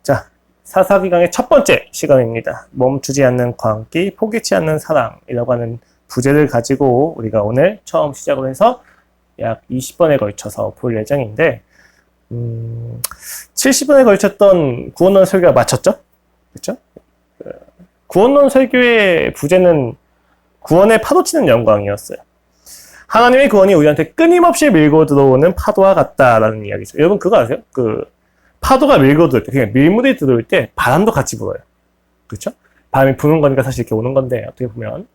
자, 사사기 강의 첫 번째 시간입니다. 멈추지 않는 광기, 포기치 않는 사랑이라고 하는 부제를 가지고 우리가 오늘 처음 시작을 해서 약 20번에 걸쳐서 볼 예정인데 70번에 걸쳤던 구원론 설교가 마쳤죠? 그렇죠? 구원론 설교의 부제는 구원의 파도치는 영광이었어요. 하나님의 구원이 우리한테 끊임없이 밀고 들어오는 파도와 같다라는 이야기죠. 여러분 그거 아세요? 파도가 밀고 들어올 때, 그냥 밀물이 들어올 때 바람도 같이 불어요. 그렇죠? 바람이 부는 거니까 사실 이렇게 오는 건데, 어떻게 보면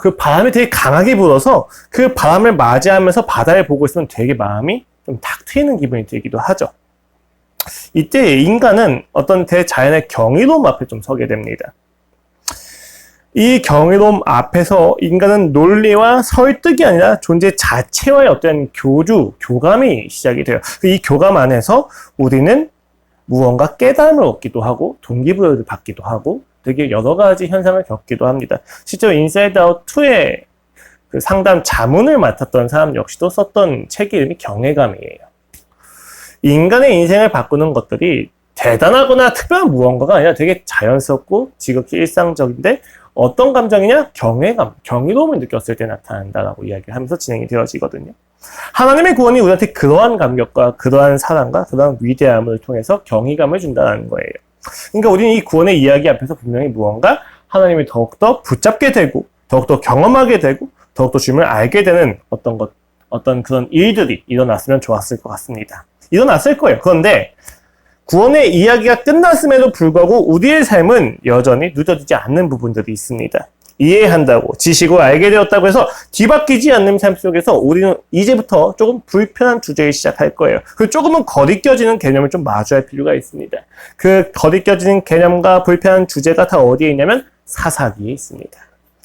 그 바람이 되게 강하게 불어서 그 바람을 맞이하면서 바다를 보고 있으면 되게 마음이 좀 탁 트이는 기분이 들기도 하죠. 이때 인간은 어떤 대자연의 경이로움 앞에 좀 서게 됩니다. 이 경이로움 앞에서 인간은 논리와 설득이 아니라 존재 자체와의 어떤 교감이 시작이 돼요. 이 교감 안에서 우리는 무언가 깨달음을 얻기도 하고 동기부여를 받기도 하고 되게 여러 가지 현상을 겪기도 합니다. 실제로 인사이드 아웃 2의 그 상담 자문을 맡았던 사람 역시도 썼던 책 이름이 경외감이에요. 인간의 인생을 바꾸는 것들이 대단하거나 특별한 무언가가 아니라 되게 자연스럽고 지극히 일상적인데 어떤 감정이냐? 경외감, 경이로움을 느꼈을 때 나타난다라고 이야기를 하면서 진행이 되어지거든요. 하나님의 구원이 우리한테 그러한 감격과 그러한 사랑과 그러한 위대함을 통해서 경이감을 준다는 거예요. 그러니까 우리는 이 구원의 이야기 앞에서 분명히 무언가 하나님이 더욱더 붙잡게 되고 더욱더 경험하게 되고 더욱더 주님을 알게 되는 어떤 그런 일들이 일어났으면 좋았을 것 같습니다. 일어났을 거예요. 그런데 구원의 이야기가 끝났음에도 불구하고 우리의 삶은 여전히 늦어지지 않는 부분들이 있습니다. 이해한다고 지시고 알게 되었다고 해서 뒤바뀌지 않는 삶 속에서 우리는 이제부터 조금 불편한 주제를 시작할 거예요. 그 조금은 거리껴지는 개념을 좀 마주할 필요가 있습니다. 그 거리껴지는 개념과 불편한 주제가 다 어디에 있냐면 사사기에 있습니다.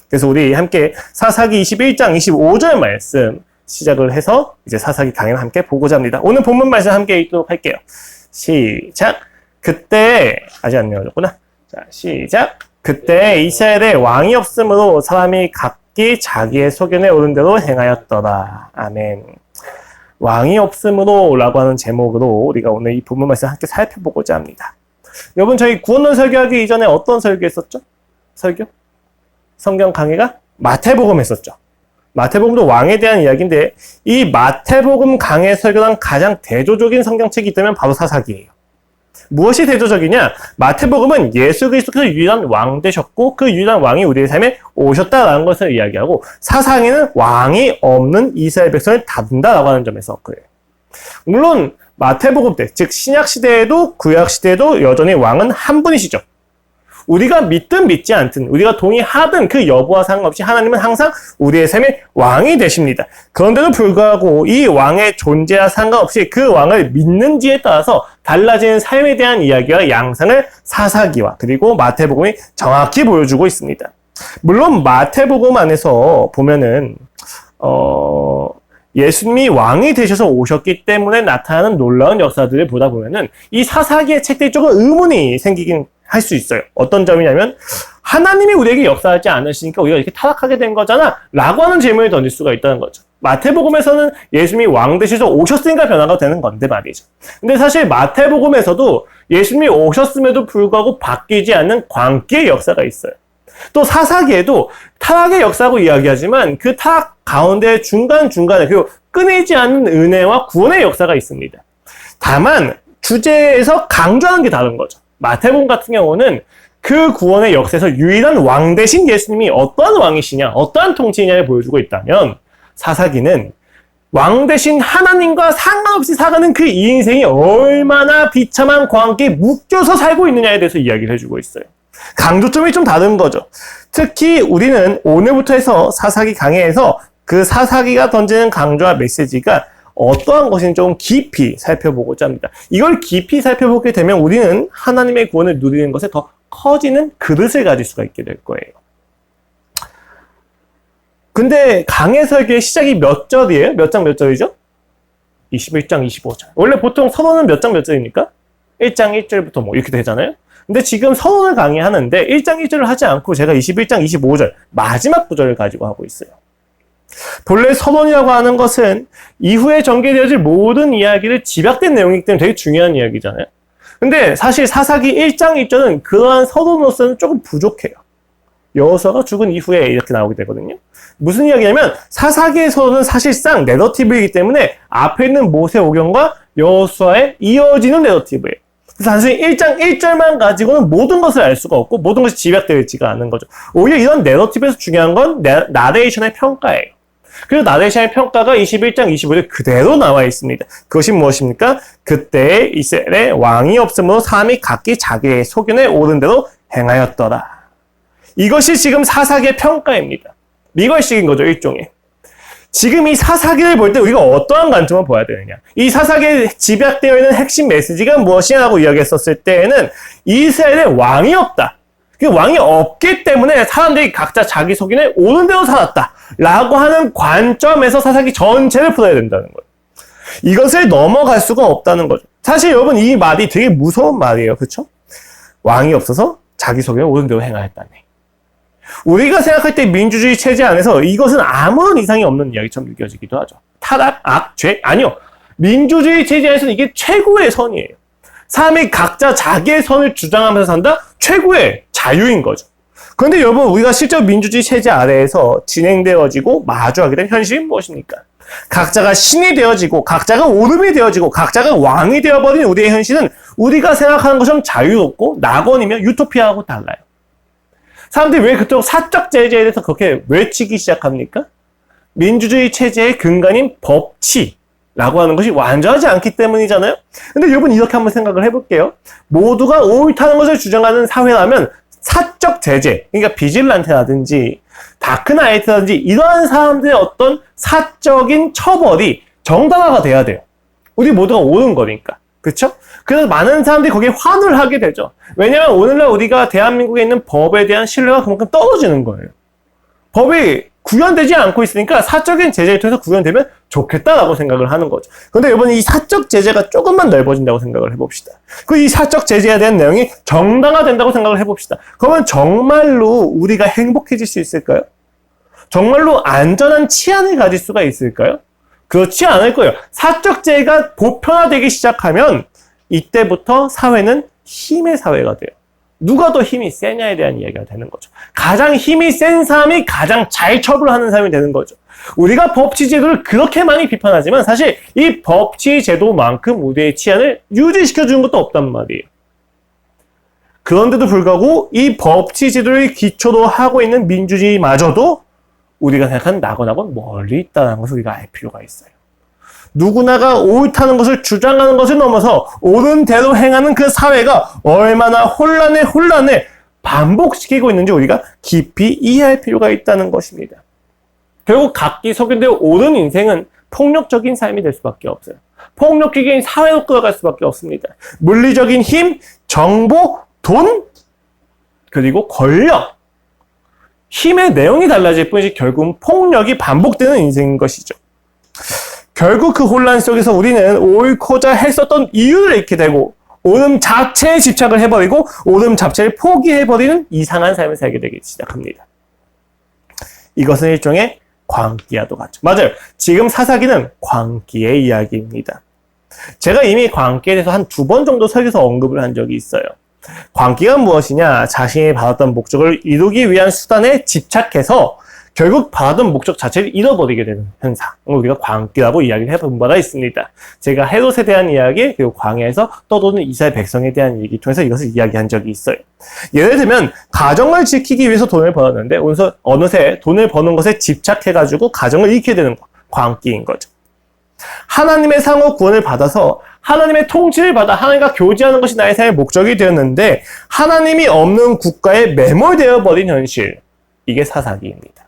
그래서 우리 함께 사사기 21장 25절 말씀 시작을 해서 이제 사사기 강의를 함께 보고자 합니다. 오늘 본문 말씀 함께 읽도록 할게요. 시작. 그때 아직 안 내려졌구나. 자, 시작. 그때 이스라엘에 왕이 없으므로 사람이 각기 자기의 소견에 오른 대로 행하였더라. 아멘. 왕이 없으므로 라고 하는 제목으로 우리가 오늘 이 본문 말씀 함께 살펴보고자 합니다. 여러분 저희 구원론 설교하기 이전에 어떤 설교 했었죠? 설교? 성경 강의가 마태복음 했었죠. 마태복음도 왕에 대한 이야기인데 이 마태복음 강의 설교랑 가장 대조적인 성경책이 있다면 바로 사사기예요. 무엇이 대조적이냐? 마태복음은 예수 그리스도께서 유일한 왕 되셨고 그 유일한 왕이 우리의 삶에 오셨다라는 것을 이야기하고 사사기는 왕이 없는 이스라엘 백성을 다룬다라고 하는 점에서 그래요. 물론 마태복음 때, 즉 신약시대에도 구약시대에도 여전히 왕은 한 분이시죠. 우리가 믿든 믿지 않든 우리가 동의하든 그 여부와 상관없이 하나님은 항상 우리의 삶의 왕이 되십니다. 그런데도 불구하고 이 왕의 존재와 상관없이 그 왕을 믿는지에 따라서 달라지는 삶에 대한 이야기와 양상을 사사기와 그리고 마태복음이 정확히 보여주고 있습니다. 물론 마태복음 안에서 보면은 예수님이 왕이 되셔서 오셨기 때문에 나타나는 놀라운 역사들을 보다 보면은 이 사사기의 책들이 조금 의문이 생기긴 할 수 있어요. 어떤 점이냐면 하나님이 우리에게 역사하지 않으시니까 우리가 이렇게 타락하게 된 거잖아 라고 하는 질문을 던질 수가 있다는 거죠. 마태복음에서는 예수님이 왕 되셔서 오셨으니까 변화가 되는 건데 말이죠. 근데 사실 마태복음에서도 예수님이 오셨음에도 불구하고 바뀌지 않는 광기의 역사가 있어요. 또 사사기에도 타락의 역사고 이야기하지만 그 타락 가운데 중간중간에 그리고 끊이지 않는 은혜와 구원의 역사가 있습니다. 다만 주제에서 강조하는 게 다른 거죠. 마태복음 같은 경우는 그 구원의 역사에서 유일한 왕 되신 예수님이 어떠한 왕이시냐, 어떠한 통치냐를 보여주고 있다면 사사기는 왕 되신 하나님과 상관없이 살아가는 그 이 인생이 얼마나 비참한 관계에 묶여서 살고 있느냐에 대해서 이야기를 해주고 있어요. 강조점이 좀 다른 거죠. 특히 우리는 오늘부터 해서 사사기 강의에서 그 사사기가 던지는 강조와 메시지가 어떠한 것인지 좀 깊이 살펴보고자 합니다. 이걸 깊이 살펴보게 되면 우리는 하나님의 구원을 누리는 것에 더 커지는 그릇을 가질 수가 있게 될 거예요. 근데 강해 설교의 시작이 몇 절이에요? 몇 장 몇 절이죠? 21장 25절. 원래 보통 서론은 몇 장 몇 절입니까? 1장 1절부터 뭐 이렇게 되잖아요? 근데 지금 서론을 강의하는데 1장 1절을 하지 않고 제가 21장 25절 마지막 구절을 가지고 하고 있어요. 본래 서론이라고 하는 것은 이후에 전개되어질 모든 이야기를 집약된 내용이기 때문에 되게 중요한 이야기잖아요. 근데 사실 사사기 1장 1절은 그러한 서론으로서는 조금 부족해요. 여호수아가 죽은 이후에 이렇게 나오게 되거든요. 무슨 이야기냐면 사사기의 서론은 사실상 내러티브이기 때문에 앞에 있는 모세오경과 여호수아에 이어지는 내러티브예요. 그래서 단순히 1장 1절만 가지고는 모든 것을 알 수가 없고 모든 것이 집약되어 있지가 않은 거죠. 오히려 이런 내러티브에서 중요한 건 나레이션의 평가예요. 그래서 나레이션의 평가가 21장 25절 그대로 나와 있습니다. 그것이 무엇입니까? 그때 이스라엘에 왕이 없으므로 사람이 각기 자기의 소견에 옳은 대로 행하였더라. 이것이 지금 사사기의 평가입니다. 리걸식인 거죠, 일종의. 지금 이 사사기를 볼 때 우리가 어떠한 관점을 봐야 되느냐. 이 사사기에 집약되어 있는 핵심 메시지가 무엇이냐고 이야기했었을 때에는 이스라엘에 왕이 없다. 그 왕이 없기 때문에 사람들이 각자 자기 소견에 옳은 대로 살았다. 라고 하는 관점에서 사사기 전체를 풀어야 된다는 거예요. 이것을 넘어갈 수가 없다는 거죠. 사실 여러분 이 말이 되게 무서운 말이에요. 그렇죠? 왕이 없어서 자기 소견에 옳은 대로 행하였다네. 우리가 생각할 때 민주주의 체제 안에서 이것은 아무런 이상이 없는 이야기처럼 느껴지기도 하죠. 타락, 악, 죄? 아니요. 민주주의 체제에서는 이게 최고의 선이에요. 사람이 각자 자기의 선을 주장하면서 산다? 최고의 자유인 거죠. 그런데 여러분 우리가 실제 민주주의 체제 아래에서 진행되어지고 마주하게 된 현실이 무엇입니까? 각자가 신이 되어지고 각자가 오름이 되어지고 각자가 왕이 되어버린 우리의 현실은 우리가 생각하는 것처럼 자유롭고 낙원이며 유토피아하고 달라요. 사람들이 왜 그토록 사적 제재에 대해서 그렇게 외치기 시작합니까? 민주주의 체제의 근간인 법치라고 하는 것이 완전하지 않기 때문이잖아요. 근데 여러분 이렇게 한번 생각을 해볼게요. 모두가 옳다는 것을 주장하는 사회라면 사적 제재, 그러니까 비질란테라든지 다크나이트라든지 이러한 사람들의 어떤 사적인 처벌이 정당화가 돼야 돼요. 우리 모두가 옳은 거니까. 그렇죠? 그래서 많은 사람들이 거기에 환호를 하게 되죠. 왜냐하면 오늘날 우리가 대한민국에 있는 법에 대한 신뢰가 그만큼 떨어지는 거예요. 법이 구현되지 않고 있으니까 사적인 제재를 통해서 구현되면 좋겠다라고 생각을 하는 거죠. 그런데 여러분 이 사적 제재가 조금만 넓어진다고 생각을 해봅시다. 그 이 사적 제재에 대한 내용이 정당화된다고 생각을 해봅시다. 그러면 정말로 우리가 행복해질 수 있을까요? 정말로 안전한 치안을 가질 수가 있을까요? 그렇지 않을 거예요. 사적 제재가 보편화되기 시작하면 이때부터 사회는 힘의 사회가 돼요. 누가 더 힘이 세냐에 대한 이야기가 되는 거죠. 가장 힘이 센 사람이 가장 잘 처벌하는 사람이 되는 거죠. 우리가 법치 제도를 그렇게 많이 비판하지만 사실 이 법치 제도만큼 우리의 치안을 유지시켜주는 것도 없단 말이에요. 그런데도 불구하고 이 법치 제도를 기초로 하고 있는 민주주의마저도 우리가 생각하는 낙원하고는 멀리 있다는 것을 우리가 알 필요가 있어요. 누구나가 옳다는 것을 주장하는 것을 넘어서 옳은 대로 행하는 그 사회가 얼마나 혼란을 반복시키고 있는지 우리가 깊이 이해할 필요가 있다는 것입니다. 결국 각기 소견대로 옳은 인생은 폭력적인 삶이 될 수밖에 없어요. 폭력적인 사회로 끌어갈 수밖에 없습니다. 물리적인 힘, 정보, 돈, 그리고 권력. 힘의 내용이 달라질 뿐이지 결국은 폭력이 반복되는 인생인 것이죠. 결국 그 혼란 속에서 우리는 옳고자 했었던 이유를 잃게 되고 옳음 자체에 집착을 해버리고 옳음 자체를 포기해버리는 이상한 삶을 살게 되기 시작합니다. 이것은 일종의 광기와도 같죠. 맞아요. 지금 사사기는 광기의 이야기입니다. 제가 이미 광기에 대해서 한 2번 정도 설교에서 언급을 한 적이 있어요. 광기가 무엇이냐? 자신이 받았던 목적을 이루기 위한 수단에 집착해서 결국 받았던 목적 자체를 잃어버리게 되는 현상. 우리가 광기라고 이야기를 해본 바가 있습니다. 제가 헤롯에 대한 이야기, 그리고 광야에서 떠도는 이스라엘 백성에 대한 얘기 통해서 이것을 이야기한 적이 있어요. 예를 들면, 가정을 지키기 위해서 돈을 벌었는데, 어느새 돈을 버는 것에 집착해가지고 가정을 잃게 되는 거. 광기인 거죠. 하나님의 상호 구원을 받아서 하나님의 통치를 받아 하나님과 교제하는 것이 나의 삶의 목적이 되었는데, 하나님이 없는 국가에 매몰되어 버린 현실. 이게 사사기입니다.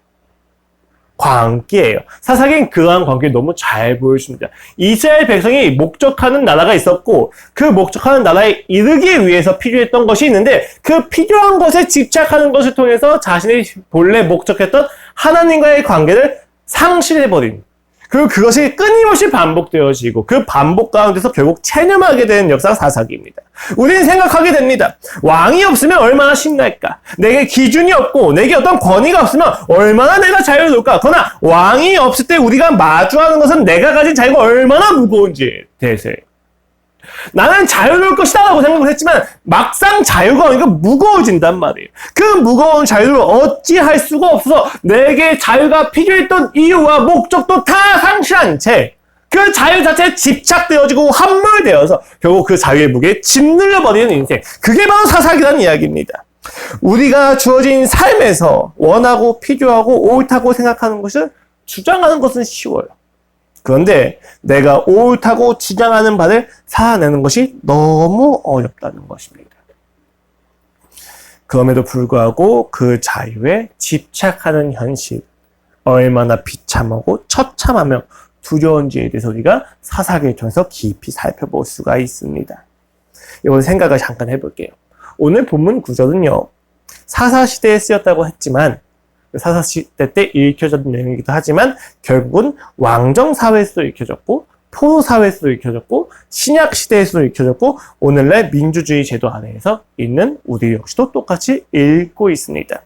광기예요. 사사기는 그러한 광기를 너무 잘 보여줍니다. 이스라엘 백성이 목적하는 나라가 있었고 그 목적하는 나라에 이르기 위해서 필요했던 것이 있는데 그 필요한 것에 집착하는 것을 통해서 자신이 본래 목적했던 하나님과의 관계를 상실해버린, 그리고 그것이 끊임없이 반복되어지고 그 반복 가운데서 결국 체념하게 되는 역사가 사사기입니다. 우리는 생각하게 됩니다. 왕이 없으면 얼마나 신날까? 내게 기준이 없고 내게 어떤 권위가 없으면 얼마나 내가 자유로울까? 그러나 왕이 없을 때 우리가 마주하는 것은 내가 가진 자유가 얼마나 무거운지 대세예요. 나는 자유로울 것이다 라고 생각을 했지만 막상 자유가 오니까 무거워진단 말이에요. 그 무거운 자유를 어찌할 수가 없어서 내게 자유가 필요했던 이유와 목적도 다 상실한 채 그 자유 자체에 집착되어지고 함몰되어서 결국 그 자유의 무게에 짓눌려버리는 인생. 그게 바로 사사기라는 이야기입니다. 우리가 주어진 삶에서 원하고 필요하고 옳다고 생각하는 것을 주장하는 것은 쉬워요. 그런데 내가 옳다고 주장하는 바를 살아내는 것이 너무 어렵다는 것입니다. 그럼에도 불구하고 그 자유에 집착하는 현실, 얼마나 비참하고 처참하며 두려운지에 대해서 우리가 사사기를 통해서 깊이 살펴볼 수가 있습니다. 이번 생각을 잠깐 해볼게요. 오늘 본문 구절은요, 사사시대에 쓰였다고 했지만 사사시대 때 읽혀졌던 내용이기도 하지만 결국은 왕정사회에서도 읽혀졌고 포로사회에서도 읽혀졌고 신약시대에서도 읽혀졌고 오늘날 민주주의 제도 안에서 있는 우리 역시도 똑같이 읽고 있습니다.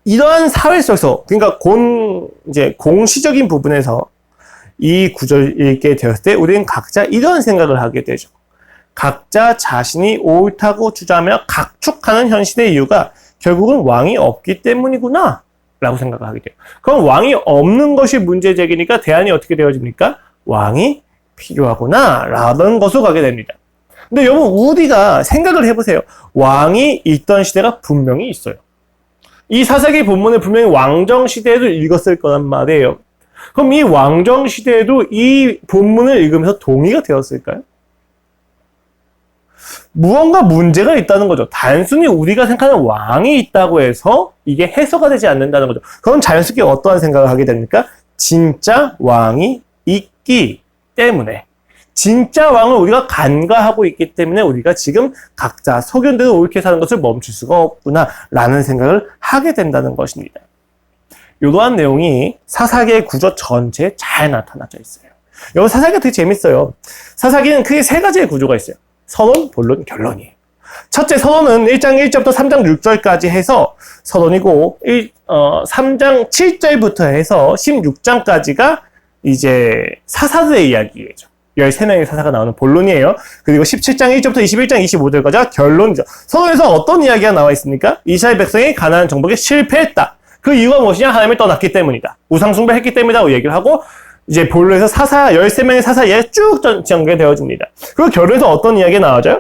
이러한 사회 속에서 그러니까 공시적인 부분에서 이 구절을 읽게 되었을 때 우리는 각자 이런 생각을 하게 되죠. 각자 자신이 옳다고 주장하며 각축하는 현실의 이유가 결국은 왕이 없기 때문이구나 라고 생각을 하게 돼요. 그럼 왕이 없는 것이 문제제기니까 대안이 어떻게 되어집니까? 왕이 필요하구나 라는 것으로 가게 됩니다. 근데 여러분 우리가 생각을 해보세요. 왕이 있던 시대가 분명히 있어요. 이 사사기 본문을 분명히 왕정시대에도 읽었을 거란 말이에요. 그럼 이 왕정시대에도 이 본문을 읽으면서 동의가 되었을까요? 무언가 문제가 있다는 거죠. 단순히 우리가 생각하는 왕이 있다고 해서 이게 해소가 되지 않는다는 거죠. 그럼 자연스럽게 어떠한 생각을 하게 됩니까? 진짜 왕이 있기 때문에, 진짜 왕을 우리가 간과하고 있기 때문에 우리가 지금 각자 소견대로 옳게 사는 것을 멈출 수가 없구나 라는 생각을 하게 된다는 것입니다. 이러한 내용이 사사기의 구조 전체에 잘 나타나져 있어요. 여기 사사기가 되게 재밌어요. 사사기는 크게 세 가지의 구조가 있어요. 서론, 본론, 결론이에요. 첫째 서론은 1장 1절부터 3장 6절까지 해서 서론이고 3장 7절부터 해서 16장까지가 이제 사사들의 이야기예요. 13명의 사사가 나오는 본론이에요. 그리고 17장 1절부터 21장 25절까지가 결론이죠. 서론에서 어떤 이야기가 나와 있습니까? 이스라엘 백성이 가나안 정복에 실패했다. 그 이유가 무엇이냐? 하나님을 떠났기 때문이다. 우상숭배했기 때문이라고 얘기를 하고 이제 본론에서 13명의 사사 이야기가 쭉 전개되어집니다. 그리고 결론에서 어떤 이야기가 나와져요?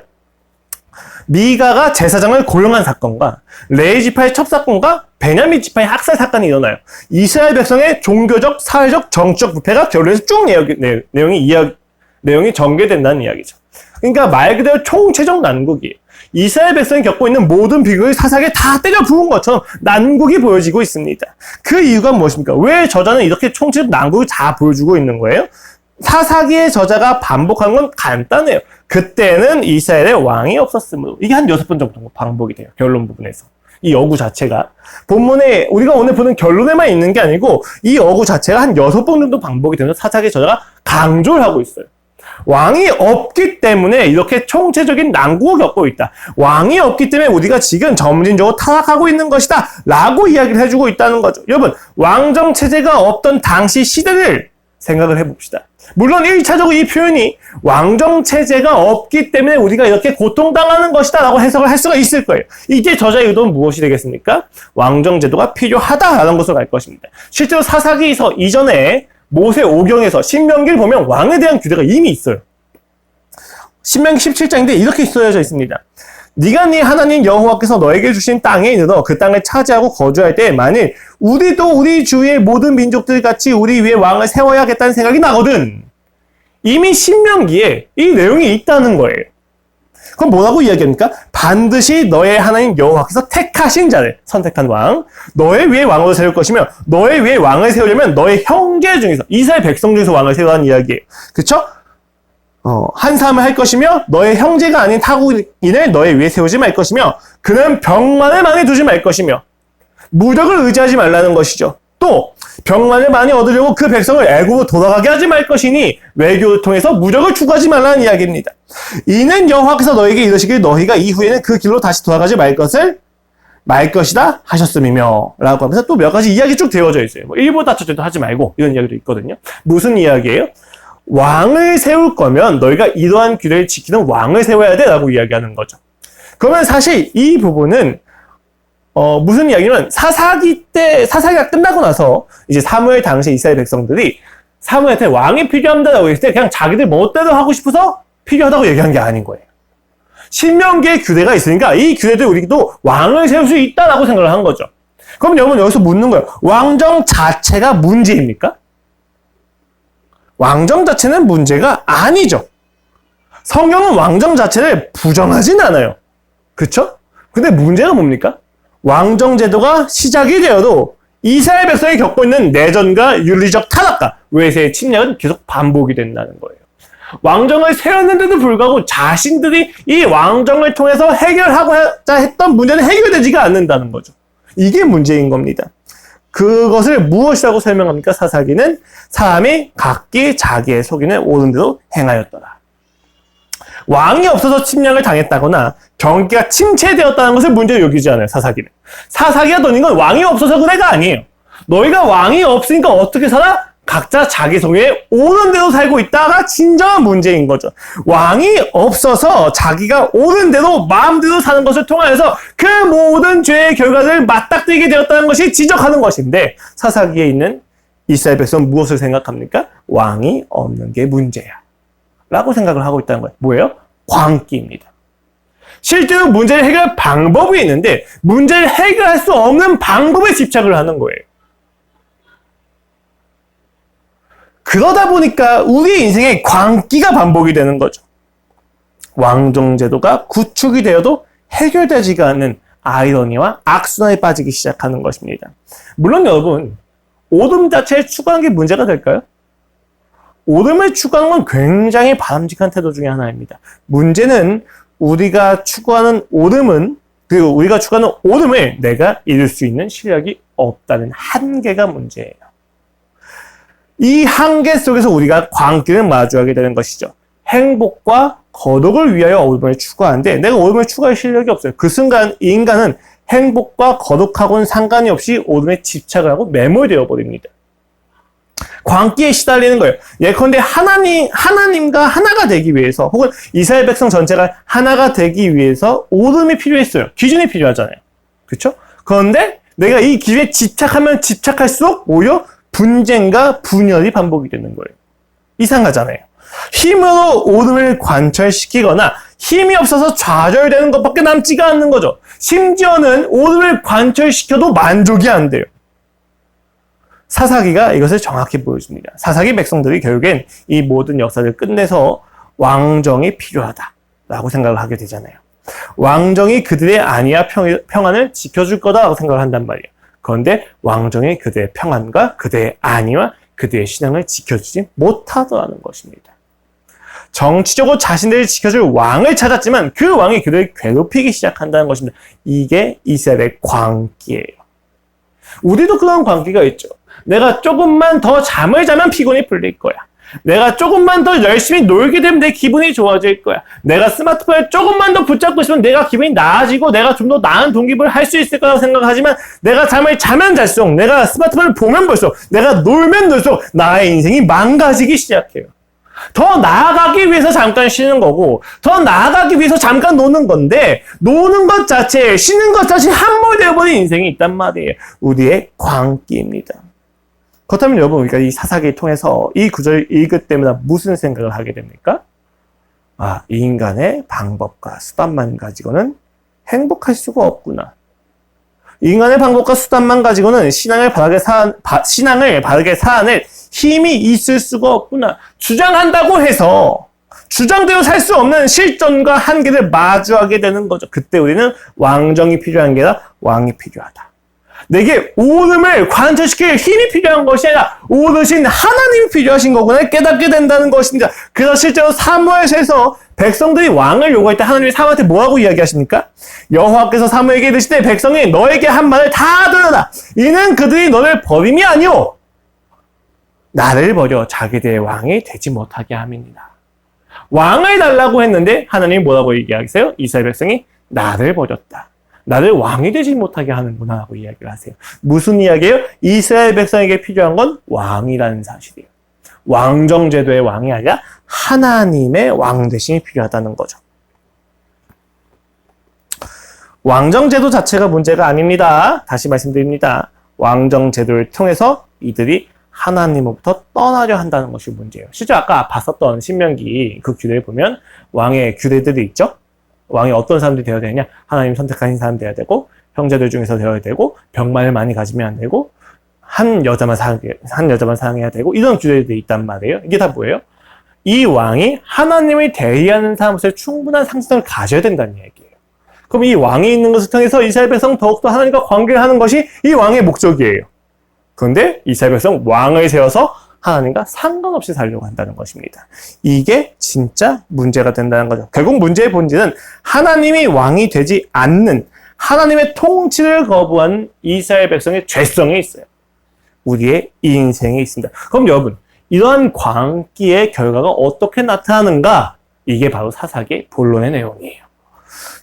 미가가 제사장을 고용한 사건과 레위 지파의 첩사건과 베냐민 지파의 학살 사건이 일어나요. 이스라엘 백성의 종교적, 사회적, 정치적 부패가 결론에서 쭉 내용이 전개된다는 이야기죠. 그러니까 말 그대로 총체적 난국이에요. 이스라엘 백성이 겪고 있는 모든 비극을 사사기에 다 때려 부은 것처럼 난국이 보여지고 있습니다. 그 이유가 무엇입니까? 왜 저자는 이렇게 총체적 난국을 다 보여주고 있는 거예요? 사사기의 저자가 반복한 건 간단해요. 그때는 이스라엘에 왕이 없었으므로. 이게 한 6번 정도 반복이 돼요. 결론 부분에서. 이 어구 자체가. 본문에 우리가 오늘 보는 결론에만 있는 게 아니고 이 어구 자체가 한 6번 정도 반복이 되면서 사사기의 저자가 강조를 하고 있어요. 왕이 없기 때문에 이렇게 총체적인 난국을 겪고 있다. 왕이 없기 때문에 우리가 지금 점진적으로 타락하고 있는 것이다. 라고 이야기를 해주고 있다는 거죠. 여러분, 왕정체제가 없던 당시 시대를 생각을 해봅시다. 물론 1차적으로 이 표현이 왕정체제가 없기 때문에 우리가 이렇게 고통당하는 것이다 라고 해석을 할 수가 있을 거예요. 이게 저자의 의도는 무엇이 되겠습니까? 왕정제도가 필요하다라는 것을 알 것입니다. 실제로 사사기서 이전에 모세 5경에서 신명기를 보면 왕에 대한 규례가 이미 있어요. 신명기 17장인데 이렇게 쓰여져 있습니다. 네가 네 하나님 여호와께서 너에게 주신 땅에 이르러 그 땅을 차지하고 거주할 때 만일 우리도 우리 주위의 모든 민족들 같이 우리 위에 왕을 세워야겠다는 생각이 나거든. 이미 신명기에 이 내용이 있다는 거예요. 그럼 뭐라고 이야기합니까? 반드시 너의 하나님 여호와께서 택하신 자를 선택한 왕, 너의 위에 왕으로 세울 것이며 너의 위에 왕을 세우려면 너의 형제 중에서 이스라엘 백성 중에서 왕을 세우라는 이야기예요. 그쵸? 한 사람을 할 것이며 너의 형제가 아닌 타국인을 너의 위에 세우지 말 것이며 그는 병만을 많이 두지 말 것이며 무력을 의지하지 말라는 것이죠. 또 병만을 많이 얻으려고 그 백성을 애굽으로 돌아가게 하지 말 것이니 외교를 통해서 무력을 추구하지 말라는 이야기입니다. 이는 여호와께서 너에게 이르시길 너희가 이후에는 그 길로 다시 돌아가지 말 것이다 하셨음이며 라고 하면서 또 몇 가지 이야기 쭉 되어져 있어요. 일보 다처제도 하지 말고 이런 이야기도 있거든요. 무슨 이야기예요? 왕을 세울 거면 너희가 이러한 규례를 지키는 왕을 세워야 돼 라고 이야기하는 거죠. 그러면 사실 이 부분은 무슨 이야기냐면 사사기가 끝나고 나서 이제 사무엘 당시 이스라엘 백성들이 사무엘한테 왕이 필요합니다라고 했을 때 그냥 자기들 멋대로 하고 싶어서 필요하다고 얘기한 게 아닌 거예요. 신명기의 규례가 있으니까 이 규례들 우리도 왕을 세울 수 있다라고 생각을 한 거죠. 그럼 여러분 여기서 묻는 거예요. 왕정 자체가 문제입니까? 왕정 자체는 문제가 아니죠. 성경은 왕정 자체를 부정하진 않아요. 그쵸? 근데 문제가 뭡니까? 왕정 제도가 시작이 되어도 이스라엘 백성이 겪고 있는 내전과 윤리적 타락과 외세의 침략은 계속 반복이 된다는 거예요. 왕정을 세웠는데도 불구하고 자신들이 이 왕정을 통해서 해결하고자 했던 문제는 해결되지가 않는다는 거죠. 이게 문제인 겁니다. 그것을 무엇이라고 설명합니까? 사사기는 사람이 각기 자기의 속인을 옳은 대로 행하였더라. 왕이 없어서 침략을 당했다거나 경기가 침체되었다는 것을 문제로 여기지 않아요. 사사기는. 사사기가 던진 건 왕이 없어서 그래가 아니에요. 너희가 왕이 없으니까 어떻게 살아? 각자 자기 속에 옳은 대로 살고 있다가 진정한 문제인 거죠. 왕이 없어서 자기가 옳은 대로 마음대로 사는 것을 통하여서 그 모든 죄의 결과를 맞닥뜨리게 되었다는 것이 지적하는 것인데 사사기에 있는 이스라엘 백성은 무엇을 생각합니까? 왕이 없는 게 문제야 라고 생각을 하고 있다는 거예요. 뭐예요? 광기입니다. 실제로 문제를 해결할 방법이 있는데 문제를 해결할 수 없는 방법에 집착을 하는 거예요. 그러다 보니까 우리 인생에 광기가 반복이 되는 거죠. 왕정제도가 구축이 되어도 해결되지가 않는 아이러니와 악순환에 빠지기 시작하는 것입니다. 물론 여러분, 오름 자체를 추구하는 게 문제가 될까요? 오름을 추구하는 건 굉장히 바람직한 태도 중에 하나입니다. 문제는 우리가 추구하는 오름을 내가 이룰 수 있는 실력이 없다는 한계가 문제예요. 이 한계 속에서 우리가 광기를 마주하게 되는 것이죠. 행복과 거룩을 위하여 오름을 추구하는데 내가 오름을 추구할 실력이 없어요. 그 순간 인간은 행복과 거룩하고는 상관이 없이 오름에 집착을 하고 매몰되어 버립니다. 광기에 시달리는 거예요. 예컨대 하나님과 하나가 되기 위해서 혹은 이스라엘 백성 전체가 하나가 되기 위해서 오름이 필요했어요. 기준이 필요하잖아요. 그렇죠? 그런데 내가 이 기준에 집착하면 집착할수록 오히려 분쟁과 분열이 반복이 되는 거예요. 이상하잖아요. 힘으로 오름을 관철시키거나 힘이 없어서 좌절되는 것밖에 남지가 않는 거죠. 심지어는 오름을 관철시켜도 만족이 안 돼요. 사사기가 이것을 정확히 보여줍니다. 사사기 백성들이 결국엔 이 모든 역사를 끝내서 왕정이 필요하다라고 생각을 하게 되잖아요. 왕정이 그들의 안위와 평안을 지켜줄 거다라고 생각을 한단 말이에요. 그런데 왕정이 그들의 평안과 그들의 안위와 그들의 신앙을 지켜주지 못하더라는 것입니다. 정치적으로 자신들이 지켜줄 왕을 찾았지만 그 왕이 그들을 괴롭히기 시작한다는 것입니다. 이게 이스라엘의 광기예요. 우리도 그런 광기가 있죠. 내가 조금만 더 잠을 자면 피곤이 풀릴 거야. 내가 조금만 더 열심히 놀게 되면 내 기분이 좋아질 거야. 내가 스마트폰을 조금만 더 붙잡고 있으면 내가 기분이 나아지고 내가 좀 더 나은 동기부여를 할 수 있을 거라고 생각하지만 내가 잠을 자면 잘수록 내가 스마트폰을 보면 볼수록 내가 놀면 놀수록 나의 인생이 망가지기 시작해요. 더 나아가기 위해서 잠깐 쉬는 거고 더 나아가기 위해서 잠깐 노는 건데 노는 것 자체, 쉬는 것 자체 함몰되어버린 인생이 있단 말이에요. 우리의 광기입니다. 그렇다면 여러분 우리가 이 사사기를 통해서 이 구절을 읽을 때마다 무슨 생각을 하게 됩니까? 이 인간의 방법과 수단만 가지고는 행복할 수가 없구나. 인간의 방법과 수단만 가지고는 신앙을 바르게 살아낼 힘이 있을 수가 없구나. 주장한다고 해서 주장대로 살 수 없는 실존과 한계를 마주하게 되는 거죠. 그때 우리는 왕정이 필요한 게 아니라 왕이 필요하다. 내게 오름을 관철시킬 힘이 필요한 것이 아니라 오르신 하나님이 필요하신 거구나 깨닫게 된다는 것입니다. 그래서 실제로 사무엘서에서 백성들이 왕을 요구할 때 하나님이 사무엘한테 뭐라고 이야기하십니까? 여호와께서 사무엘에게 이르시되 백성이 너에게 한 말을 다 들으라. 이는 그들이 너를 버림이 아니오 나를 버려 자기들의 왕이 되지 못하게 함이니라. 왕을 달라고 했는데 하나님이 뭐라고 얘기하세요? 이스라엘 백성이 나를 버렸다. 나를 왕이 되지 못하게 하는구나 하고 이야기를 하세요. 무슨 이야기예요? 이스라엘 백성에게 필요한 건 왕이라는 사실이에요. 왕정제도의 왕이 아니라 하나님의 왕 대신이 필요하다는 거죠. 왕정제도 자체가 문제가 아닙니다. 다시 말씀드립니다. 왕정제도를 통해서 이들이 하나님으로부터 떠나려 한다는 것이 문제예요. 실제 아까 봤었던 신명기 그 규례를 보면 왕의 규례들이 있죠. 왕이 어떤 사람들이 되어야 되느냐? 하나님 선택하신 사람 되어야 되고, 형제들 중에서 되어야 되고, 병만을 많이 가지면 안 되고, 한 여자만 사랑해야 되고, 이런 규례들이 있단 말이에요. 이게 다 뭐예요? 이 왕이 하나님을 대리하는 사람으로서의 충분한 상징성을 가져야 된다는 얘기예요. 그럼 이 왕이 있는 것을 통해서 이스라엘 백성 더욱더 하나님과 관계를 하는 것이 이 왕의 목적이에요. 그런데 이스라엘 백성 왕을 세워서 하나님과 상관없이 살려고 한다는 것입니다. 이게 진짜 문제가 된다는 거죠. 결국 문제의 본질은 하나님이 왕이 되지 않는 하나님의 통치를 거부하는 이스라엘 백성의 죄성에 있어요. 우리의 인생에 있습니다. 그럼 여러분, 이러한 광기의 결과가 어떻게 나타나는가? 이게 바로 사사기의 본론의 내용이에요.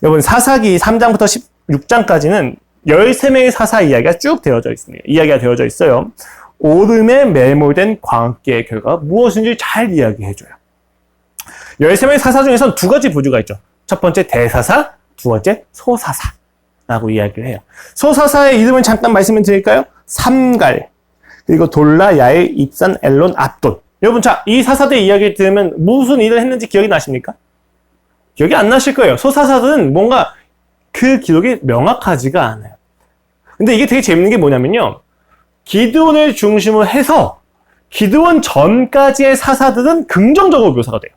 여러분, 사사기 3장부터 16장까지는 13명의 사사 이야기가 쭉 되어져 있습니다. 이야기가 되어져 있어요. 오름에 매몰된 광기의 결과가 무엇인지 잘 이야기해줘요. 13명의 사사 중에서는 두 가지 부류가 있죠. 첫 번째 대사사, 두 번째 소사사라고 이야기를 해요. 소사사의 이름을 잠깐 말씀을 드릴까요? 삼갈, 그리고 돌라, 야일, 입산, 엘론, 압돈. 여러분, 자, 이 사사들의 이야기를 들으면 무슨 일을 했는지 기억이 나십니까? 기억이 안 나실 거예요. 소사사들은 뭔가 그 기록이 명확하지가 않아요. 근데 이게 되게 재밌는 게 뭐냐면요. 기드온을 중심으로 해서 기드온 전까지의 사사들은 긍정적으로 묘사가 돼요.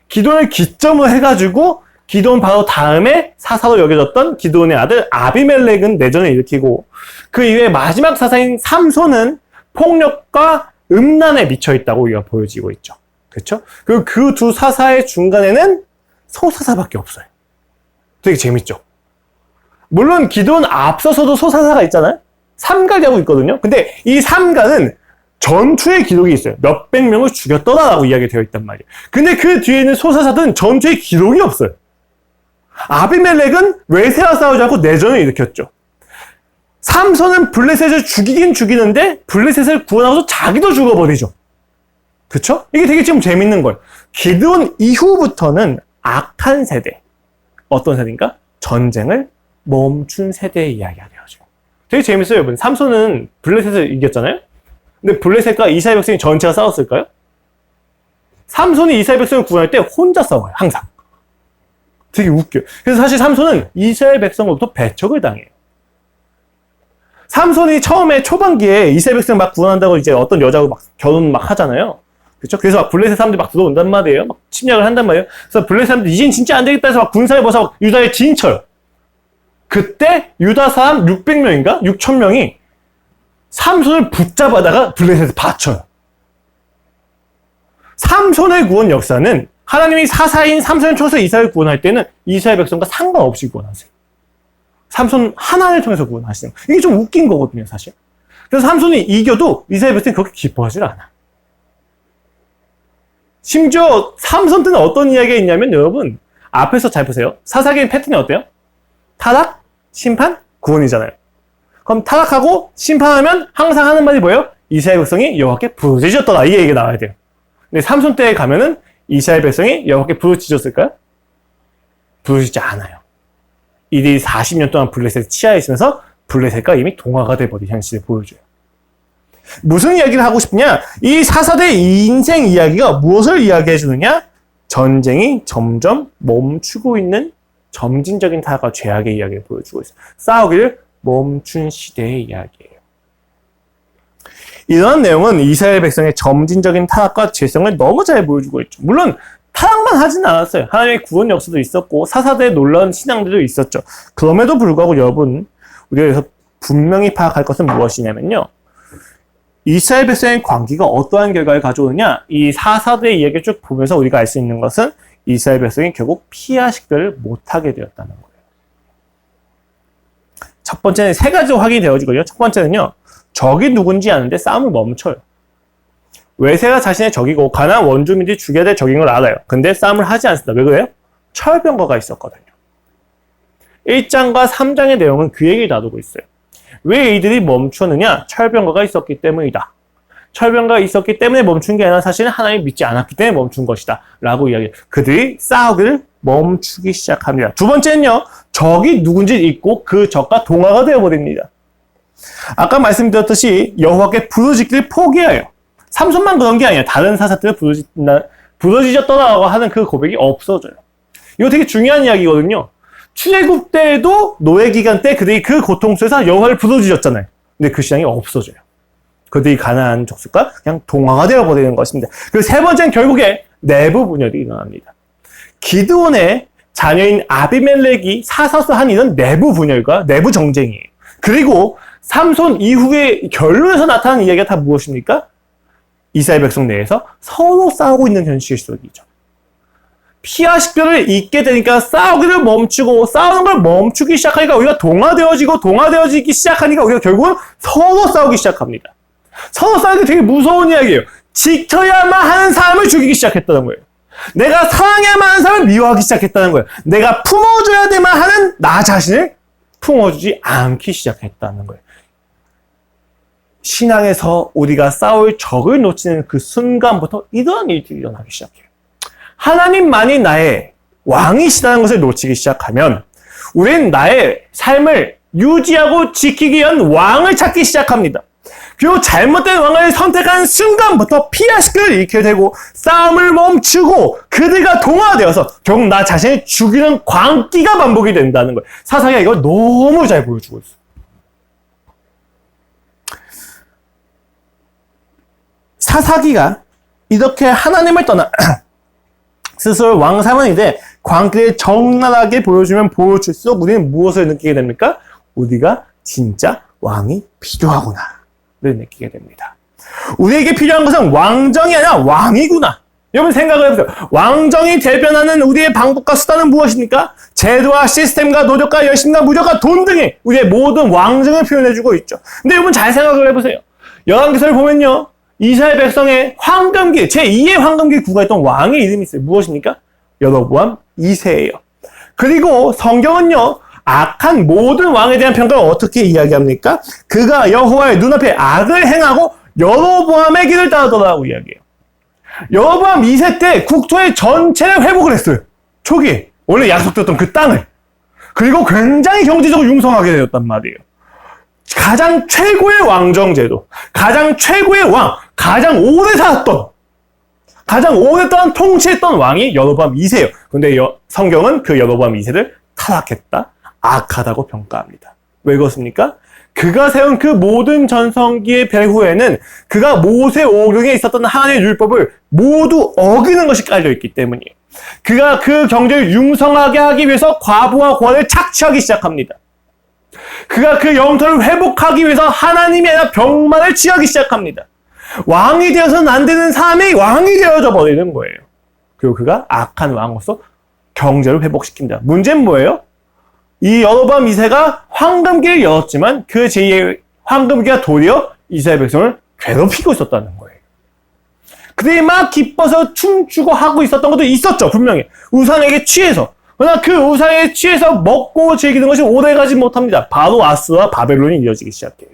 기드온을 기점으로 해가지고 기드온 바로 다음에 사사로 여겨졌던 기드온의 아들 아비멜렉은 내전을 일으키고 그 이후에 마지막 사사인 삼손은 폭력과 음란에 미쳐있다고 우리가 보여지고 있죠. 그렇죠? 그리고 그 두 사사의 중간에는 소사사밖에 없어요. 되게 재밌죠? 물론 기드온 앞서서도 소사사가 있잖아요? 삼갈이라고 있거든요. 근데 이 삼갈은 전투의 기록이 있어요. 몇백 명을 죽였더라라고 이야기가 되어 있단 말이에요. 근데 그 뒤에 있는 소사사들은 전투의 기록이 없어요. 아비멜렉은 외세와 싸우지 않고 내전을 일으켰죠. 삼손은 블레셋을 죽이긴 죽이는데 블레셋을 구원하고서 자기도 죽어버리죠. 그쵸? 이게 되게 지금 재밌는 거예요. 기드온 이후부터는 악한 세대. 어떤 세대인가? 전쟁을 멈춘 세대의 이야기가 되어져요. 되게 재밌어요, 여러분. 삼손은 블레셋을 이겼잖아요? 근데 블레셋과 이스라엘 백성이 전체가 싸웠을까요? 삼손이 이스라엘 백성을 구원할 때 혼자 싸워요, 항상. 되게 웃겨요. 그래서 사실 삼손은 이스라엘 백성으로부터 배척을 당해요. 삼손이 처음에 초반기에 이스라엘 백성을 막 구원한다고 이제 어떤 여자하고 막 결혼 막 하잖아요. 그렇죠? 그래서 막 블레셋 사람들이 막 들어온단 말이에요. 막 침략을 한단 말이에요. 그래서 블레셋 사람들이 이젠 진짜 안 되겠다 해서 막 군사를 벌여서 막 유다에 진쳐요. 그때 유다 사람 600명인가? 6,000명이 삼손을 붙잡아다가 블레셋에 바쳐요. 삼손의 구원 역사는 하나님이 사사인 삼손을 통해서 이스라엘을 구원할 때는 이스라엘 백성과 상관없이 구원하세요. 삼손 하나를 통해서 구원하시는 거예요. 이게 좀 웃긴 거거든요, 사실. 그래서 삼손이 이겨도 이스라엘 백성이 그렇게 기뻐하지 않아. 심지어 삼손 때는 어떤 이야기가 있냐면 여러분 앞에서 잘 보세요. 사사기의 패턴이 어때요? 타락, 심판, 구원이잖아요. 그럼 타락하고 심판하면 항상 하는 말이 뭐예요? 이스라엘 백성이 여호와께 부르짖었더라. 이 얘기가 나와야 돼요. 근데 삼손 때에 가면은 이스라엘 백성이 여호와께 부르짖었을까요? 부르짖지 않아요. 이들이 40년 동안 블레셋 치하에 있으면서 블레셋과 이미 동화가 돼버린 현실을 보여줘요. 무슨 이야기를 하고 싶냐? 이 사사들의 인생 이야기가 무엇을 이야기해 주느냐? 전쟁이 점점 멈추고 있는 점진적인 타락과 죄악의 이야기를 보여주고 있어요. 싸우기를 멈춘 시대의 이야기예요. 이러한 내용은 이스라엘 백성의 점진적인 타락과 죄성을 너무 잘 보여주고 있죠. 물론 타락만 하진 않았어요. 하나님의 구원 역사도 있었고 사사들의 놀라운 신앙들도 있었죠. 그럼에도 불구하고 여러분, 우리가 여기서 분명히 파악할 것은 무엇이냐면요. 이스라엘 백성의 광기가 어떠한 결과를 가져오느냐? 이 사사들의 이야기를 쭉 보면서 우리가 알 수 있는 것은 이스라엘 백성이 결국 피하 식별을 못하게 되었다는 거예요. 첫 번째는 세 가지로 확인이 되어지거든요. 첫 번째는요. 적이 누군지 아는데 싸움을 멈춰요. 외세가 자신의 적이고 가나안 원주민들이 죽여야 될 적인 걸 알아요. 근데 싸움을 하지 않습니다. 왜 그래요? 철병거가 있었거든요. 1장과 3장의 내용은 그 얘기를 다루고 있어요. 왜 이들이 멈추느냐? 철병거가 있었기 때문이다. 철병가 있었기 때문에 멈춘 게 아니라 사실은 하나님 믿지 않았기 때문에 멈춘 것이다 라고 이야기해요. 그들이 싸우기를 멈추기 시작합니다. 두 번째는요, 적이 누군지 잊고 그 적과 동화가 되어버립니다. 아까 말씀드렸듯이 여호와께 부르짖기를 포기해요. 삼손만 그런 게 아니에요. 다른 사사들을 부르짖었더라고 하는 그 고백이 없어져요. 이거 되게 중요한 이야기거든요. 출애굽 때에도 노예 기간 때 그들이 그 고통 속에서 여호와를 부르짖었잖아요. 근데 그 신앙이 없어져요. 그들이 가나안 족속과 그냥 동화가 되어버리는 것입니다. 그리고 세 번째는 결국에 내부 분열이 일어납니다. 기드온의 자녀인 아비멜렉이 사사서 한 일은 내부 분열과 내부 정쟁이에요. 그리고 삼손 이후의 결론에서 나타나는 이야기가 다 무엇입니까? 이스라엘 백성 내에서 서로 싸우고 있는 현실 속이죠. 피와 식별을 잊게 되니까 싸우기를 멈추고 싸우는 걸 멈추기 시작하니까 우리가 동화되어지기 시작하니까 우리가 결국은 서로 싸우기 시작합니다. 서로 싸우는 게 되게 무서운 이야기예요. 지켜야만 하는 사람을 죽이기 시작했다는 거예요. 내가 사랑해야만 하는 사람을 미워하기 시작했다는 거예요. 내가 품어줘야 되만 하는 나 자신을 품어주지 않기 시작했다는 거예요. 신앙에서 우리가 싸울 적을 놓치는 그 순간부터 이러한 일들이 일어나기 시작해요. 하나님만이 나의 왕이시다는 것을 놓치기 시작하면 우리는 나의 삶을 유지하고 지키기 위한 왕을 찾기 시작합니다. 그리고 잘못된 왕을 선택하는 순간부터 피하식을 잃게 되고 싸움을 멈추고 그들과 동화되어서 결국 나 자신을 죽이는 광기가 반복이 된다는 거예요. 사사기가 이걸 너무 잘 보여주고 있어요. 사사기가 이렇게 하나님을 떠나 스스로 왕삼은 이제 광기를 적나라하게 보여주면 보여줄수록 우리는 무엇을 느끼게 됩니까? 우리가 진짜 왕이 필요하구나를 느끼게 됩니다. 우리에게 필요한 것은 왕정이 아니라 왕이구나. 여러분 생각을 해보세요. 왕정이 대변하는 우리의 방법과 수단은 무엇입니까? 제도와 시스템과 노력과 열심과 무력과 돈 등이 우리의 모든 왕정을 표현해주고 있죠. 근데 여러분 잘 생각을 해보세요. 열왕기서를 보면요. 이스라엘 백성의 황금기, 제2의 황금기 구가했던 왕의 이름이 있어요. 무엇입니까? 여로보암 2세예요. 그리고 성경은요. 악한 모든 왕에 대한 평가를 어떻게 이야기합니까? 그가 여호와의 눈앞에 악을 행하고 여로보암의 길을 따르더라고 이야기해요. 여로보암 2세 때 국토의 전체를 회복을 했어요. 초기에. 원래 약속됐던 그 땅을. 그리고 굉장히 경제적으로 융성하게 되었단 말이에요. 가장 최고의 왕정제도, 가장 최고의 왕, 가장 오래 살았던, 가장 오랫동안 통치했던 왕이 여로보암 2세예요. 근데 성경은 그 여로보암 2세를 타락했다, 악하다고 평가합니다. 왜 그렇습니까? 그가 세운 그 모든 전성기의 배후에는 그가 모세 오경에 있었던 하나님의 율법을 모두 어기는 것이 깔려있기 때문이에요. 그가 그 경제를 융성하게 하기 위해서 과부와 고아를 착취하기 시작합니다. 그가 그 영토를 회복하기 위해서 하나님이 아니라 병만을 취하기 시작합니다. 왕이 되어서는 안 되는 사람이 왕이 되어져 버리는 거예요. 그리고 그가 악한 왕으로서 경제를 회복시킵니다. 문제는 뭐예요? 이 여로보암 2세가 황금기를 열었지만 그 제2의 황금기가 도리어 이스라엘 백성을 괴롭히고 있었다는 거예요. 그들이 막 기뻐서 춤추고 하고 있었던 것도 있었죠. 분명히. 우상에게 취해서. 그러나 그 우상에 취해서 먹고 즐기는 것이 오래가지 못합니다. 바로 아스와 바벨론이 이어지기 시작해요.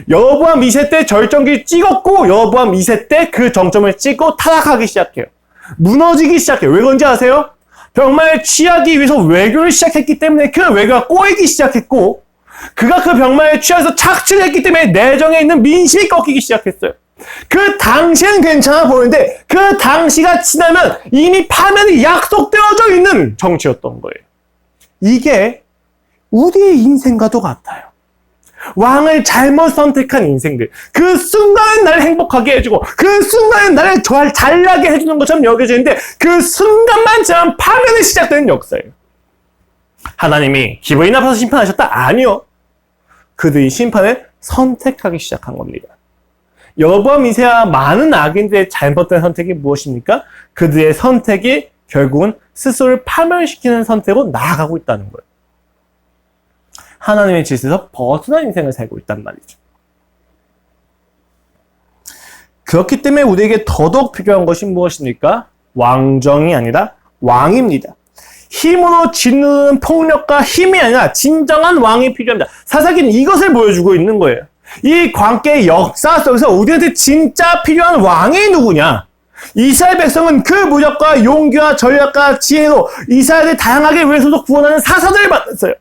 여로보암 2세 때 절정기를 찍었고 여로보암 2세 때 그 정점을 찍고 타락하기 시작해요. 무너지기 시작해요. 왜 그런지 아세요? 병마에 취하기 위해서 외교를 시작했기 때문에 그 외교가 꼬이기 시작했고 그가 그 병마에 취해서 착취를 했기 때문에 내정에 있는 민심이 꺾이기 시작했어요. 그 당시엔 괜찮아 보이는데 그 당시가 지나면 이미 파멸이 약속되어져 있는 정치였던 거예요. 이게 우리의 인생과도 같아요. 왕을 잘못 선택한 인생들. 그 순간은 나를 행복하게 해주고 그 순간은 나를 잘나게 해주는 것처럼 여겨지는데 그 순간만 지나면 파멸이 시작되는 역사예요. 하나님이 기분이 나빠서 심판하셨다? 아니요. 그들이 심판을 선택하기 시작한 겁니다. 여로보암 2세와 많은 악인들의 잘못된 선택이 무엇입니까? 그들의 선택이 결국은 스스로를 파멸시키는 선택으로 나아가고 있다는 거예요. 하나님의 질서에서 벗어난 인생을 살고 있단 말이죠. 그렇기 때문에 우리에게 더더욱 필요한 것이 무엇입니까? 왕정이 아니라 왕입니다. 힘으로 짓누르는 폭력과 힘이 아니라 진정한 왕이 필요합니다. 사사기는 이것을 보여주고 있는 거예요. 이 광기의 역사 속에서 우리한테 진짜 필요한 왕이 누구냐? 이스라엘 백성은 그 무력과 용기와 전략과 지혜로 이스라엘을 다양하게 외에서도 구원하는 사사들을 만났어요.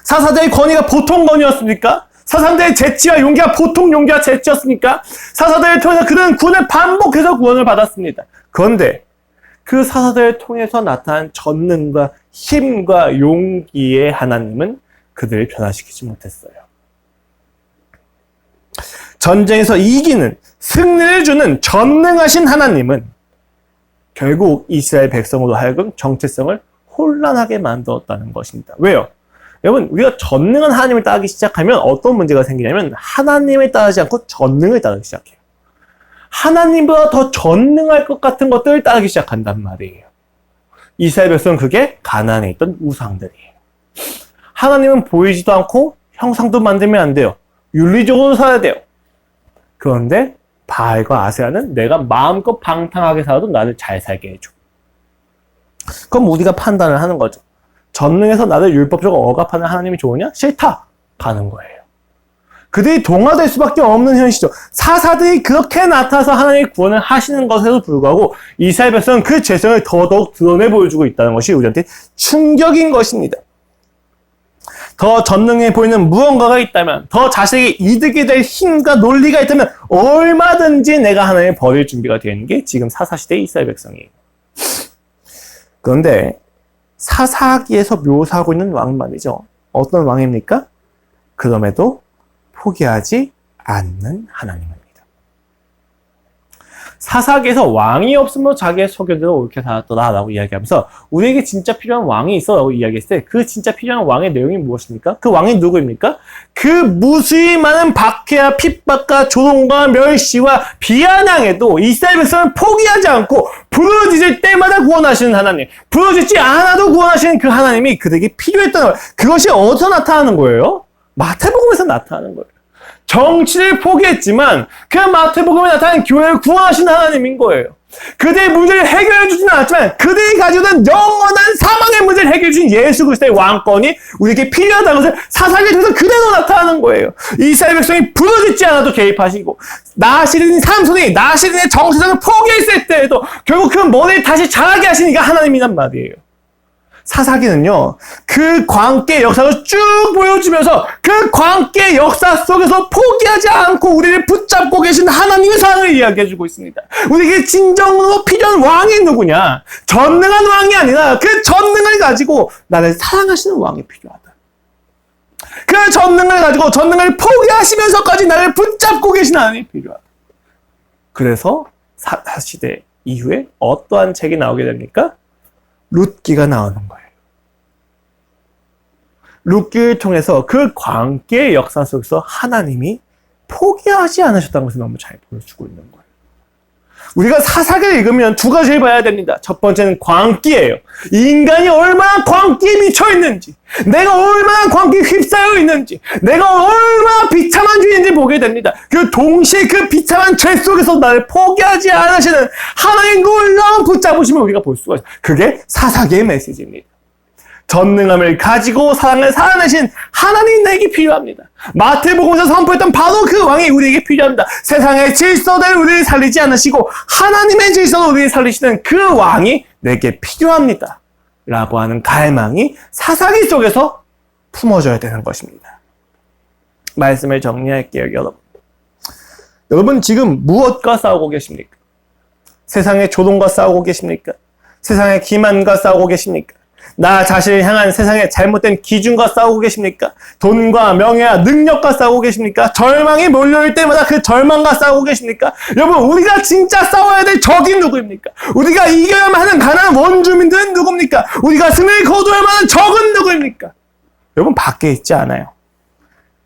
사사들의 권위가 보통 권위였습니까? 사사들의 재치와 용기가 보통 용기와 재치였습니까? 사사들을 통해서 그들은 구원을 반복해서 구원을 받았습니다. 그런데 그 사사들을 통해서 나타난 전능과 힘과 용기의 하나님은 그들을 변화시키지 못했어요. 전쟁에서 이기는, 승리를 주는 전능하신 하나님은 결국 이스라엘 백성으로 하여금 정체성을 혼란하게 만들었다는 것입니다. 왜요? 여러분, 우리가 전능한 하나님을 따르기 시작하면 어떤 문제가 생기냐면 하나님을 따르지 않고 전능을 따르기 시작해요. 하나님보다 더 전능할 것 같은 것들을 따르기 시작한단 말이에요. 이스라엘 백성은 그게 가나안에 있던 우상들이에요. 하나님은 보이지도 않고 형상도 만들면 안 돼요. 윤리적으로 살아야 돼요. 그런데 바알과 아세라는 내가 마음껏 방탕하게 살아도 나를 잘 살게 해줘. 그럼 우리가 판단을 하는 거죠. 전능해서 나를 율법적으로 억압하는 하나님이 좋으냐? 싫다! 가는 거예요. 그들이 동화될 수밖에 없는 현실이죠. 사사들이 그렇게 나타나서 하나님의 구원을 하시는 것에도 불구하고 이스라엘 백성은 그 죄성을 더더욱 드러내 보여주고 있다는 것이 우리한테 충격인 것입니다. 더 전능해 보이는 무언가가 있다면, 더 자신에게 이득이 될 힘과 논리가 있다면 얼마든지 내가 하나님을 버릴 준비가 되는 게 지금 사사시대의 이스라엘 백성이에요. 그런데 사사기에서 묘사하고 있는 왕은 말이죠. 어떤 왕입니까? 그럼에도 포기하지 않는 하나님입니다. 사사기에서 왕이 없으면 자기의 소견대로 옳게 살았더라라고 이야기하면서 우리에게 진짜 필요한 왕이 있어라고 이야기했을 때 그 진짜 필요한 왕의 내용이 무엇입니까? 그 왕이 누구입니까? 그 무수히 많은 박해와 핍박과 조롱과 멸시와 비아냥에도 이스라엘 백성을 포기하지 않고 부르짖을 때마다 구원하시는 하나님, 부르짖지 않아도 구원하시는 그 하나님이 그들에게 필요했다는 거예요. 그것이 어디서 나타나는 거예요? 마태복음에서 나타나는 거예요. 정치를 포기했지만 그 마태복음에 나타난 교회를 구원하신 하나님인 거예요. 그들의 문제를 해결해 주지는 않았지만 그들이 가지고 있는 영원한 사망의 문제를 해결해 주신 예수 그리스도의 왕권이 우리에게 필요하다는 것을 사사기를 통해서 그대로 나타나는 거예요. 이스라엘 백성이 부르짖지 않아도 개입하시고 나시린이 삼손이 나시린의 정체성을 포기했을 때에도 결국 그 머리를 다시 자라게 하시니까 하나님이란 말이에요. 사사기는요, 그 광기의 역사를 쭉 보여주면서 그 광기의 역사 속에서 포기하지 않고 우리를 붙잡고 계신 하나님의 사랑을 이야기해주고 있습니다. 우리에게 진정으로 필요한 왕이 누구냐? 전능한 왕이 아니라 그 전능을 가지고 나를 사랑하시는 왕이 필요하다. 그 전능을 가지고 전능을 포기하시면서까지 나를 붙잡고 계신 하나님이 필요하다. 그래서 사사시대 이후에 어떠한 책이 나오게 됩니까? 룻기가 나오는 거예요. 룻기를 통해서 그 광기의 역사 속에서 하나님이 포기하지 않으셨다는 것을 너무 잘 보여주고 있는 거예요. 우리가 사사기를 읽으면 두 가지를 봐야 됩니다. 첫 번째는 광기예요. 인간이 얼마나 광기에 미쳐 있는지, 내가 얼마나 광기에 휩싸여 있는지, 내가 얼마나 비참한 죄인지 보게 됩니다. 그 동시에 그 비참한 죄 속에서 나를 포기하지 않으시는 하나님의 놀라운 붙잡으심을 우리가 볼 수가 있어요. 그게 사사기의 메시지입니다. 전능함을 가지고 사랑을 살아내신 하나님 내게 필요합니다. 마태복음에서 선포했던 바로 그 왕이 우리에게 필요합니다. 세상의 질서대로 우리를 살리지 않으시고 하나님의 질서로 우리를 살리시는 그 왕이 내게 필요합니다. 라고 하는 갈망이 사사기 속에서 품어져야 되는 것입니다. 말씀을 정리할게요, 여러분. 여러분 지금 무엇과 싸우고 계십니까? 세상의 조롱과 싸우고 계십니까? 세상의 기만과 싸우고 계십니까? 나 자신을 향한 세상의 잘못된 기준과 싸우고 계십니까? 돈과 명예와 능력과 싸우고 계십니까? 절망이 몰려올 때마다 그 절망과 싸우고 계십니까? 여러분, 우리가 진짜 싸워야 될 적이 누구입니까? 우리가 이겨야만 하는 가난한 원주민들은 누굽니까? 우리가 승리를 거두어야만 하는 적은 누구입니까? 여러분, 밖에 있지 않아요.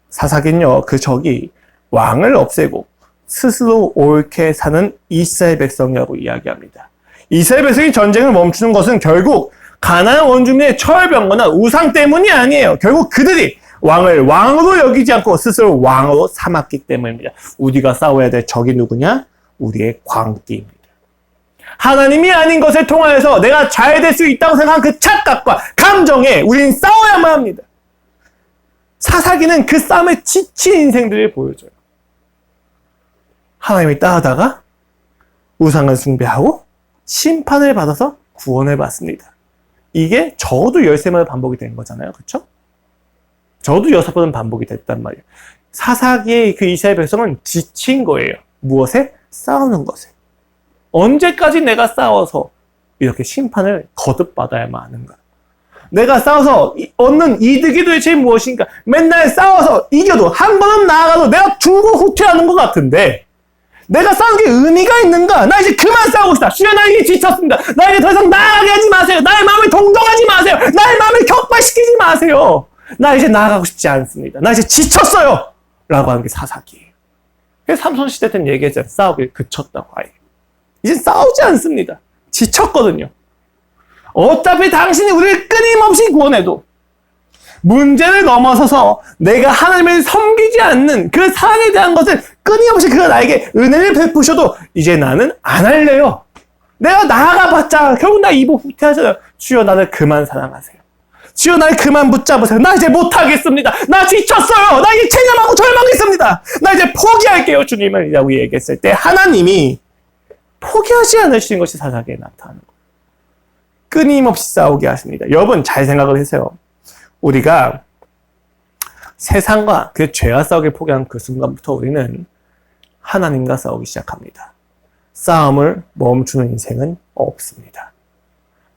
사사기는요, 그 적이 왕을 없애고 스스로 옳게 사는 이스라엘 백성이라고 이야기합니다. 이스라엘 백성이 전쟁을 멈추는 것은 결국 가나안 원주민의 철병거나 우상 때문이 아니에요. 결국 그들이 왕을 왕으로 여기지 않고 스스로 왕으로 삼았기 때문입니다. 우리가 싸워야 될 적이 누구냐? 우리의 광기입니다. 하나님이 아닌 것을 통하여서 내가 잘 될 수 있다고 생각한 그 착각과 감정에 우리는 싸워야만 합니다. 사사기는 그 싸움에 지친 인생들을 보여줘요. 하나님이 따르다가 우상을 숭배하고 심판을 받아서 구원을 받습니다. 이게 적어도 13번 반복이 된 거잖아요. 그렇죠? 적어도 6번은 반복이 됐단 말이에요. 사사기의 그 이스라엘 백성은 지친 거예요. 무엇에? 싸우는 것에. 언제까지 내가 싸워서 이렇게 심판을 거듭받아야만 하는가? 내가 싸워서 얻는 이득이 도대체 무엇인가? 맨날 싸워서 이겨도 한 걸음 나아가도 내가 두고 후퇴하는 것 같은데 내가 싸우는 게 의미가 있는가? 나 이제 그만 싸우고 싶다. 주여, 나 이제 지쳤습니다. 나에게 더 이상 나아가게 하지 마세요. 나의 마음을 동정하지 마세요. 나의 마음을 격발시키지 마세요. 나 이제 나아가고 싶지 않습니다. 나 이제 지쳤어요. 라고 하는 게 사사기예요. 그래서 삼손 시대 때는 얘기했잖아요. 싸우기 그쳤다고 아예. 이제 싸우지 않습니다. 지쳤거든요. 어차피 당신이 우리를 끊임없이 구원해도 문제를 넘어서서 내가 하나님을 섬기지 않는 그 사랑에 대한 것을 끊임없이 그가 나에게 은혜를 베푸셔도 이제 나는 안 할래요. 내가 나아가봤자 결국 나 이보 후퇴하잖아요. 주여, 나를 그만 사랑하세요. 주여, 나를 그만 붙잡으세요. 나 이제 못하겠습니다. 나 지쳤어요. 나 이제 체념하고 절망했습니다. 나 이제 포기할게요, 주님을. 라고 얘기했을 때 하나님이 포기하지 않으시는 것이 사사기에 나타나는 거예요. 끊임없이 싸우게 하십니다. 여러분, 잘 생각을 하세요. 우리가 세상과 그 죄와 싸우기 포기한 그 순간부터 우리는 하나님과 싸우기 시작합니다. 싸움을 멈추는 인생은 없습니다.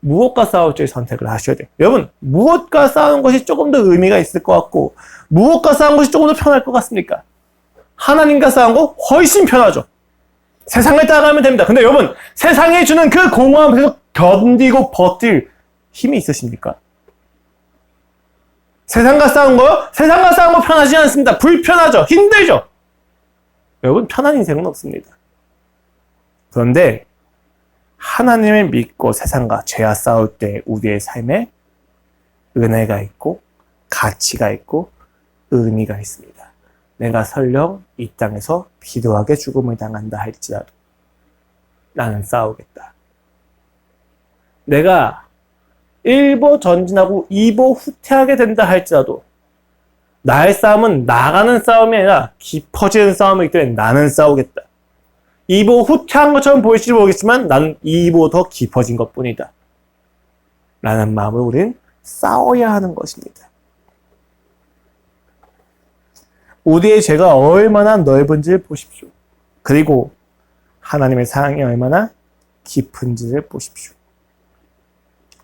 무엇과 싸울지 선택을 하셔야 돼요. 여러분, 무엇과 싸우는 것이 조금 더 의미가 있을 것 같고 무엇과 싸우는 것이 조금 더 편할 것 같습니까? 하나님과 싸우는 거 훨씬 편하죠. 세상을 따라가면 됩니다. 근데 여러분, 세상이 주는 그 공허함 앞에서 견디고 버틸 힘이 있으십니까? 세상과 싸운 거요? 세상과 싸운 거 편하지 않습니다. 불편하죠. 힘들죠. 여러분, 편한 인생은 없습니다. 그런데 하나님을 믿고 세상과 죄와 싸울 때 우리의 삶에 은혜가 있고 가치가 있고 의미가 있습니다. 내가 설령 이 땅에서 비도하게 죽음을 당한다 할지라도 나는 싸우겠다. 내가 1보 전진하고 2보 후퇴하게 된다 할지라도 나의 싸움은 나가는 싸움이 아니라 깊어지는 싸움이기 때문에 나는 싸우겠다. 2보 후퇴한 것처럼 보일지 모르겠지만 나는 2보 더 깊어진 것뿐이다. 라는 마음을 우리는 싸워야 하는 것입니다. 우리의 죄가 얼마나 넓은지를 보십시오. 그리고 하나님의 사랑이 얼마나 깊은지를 보십시오.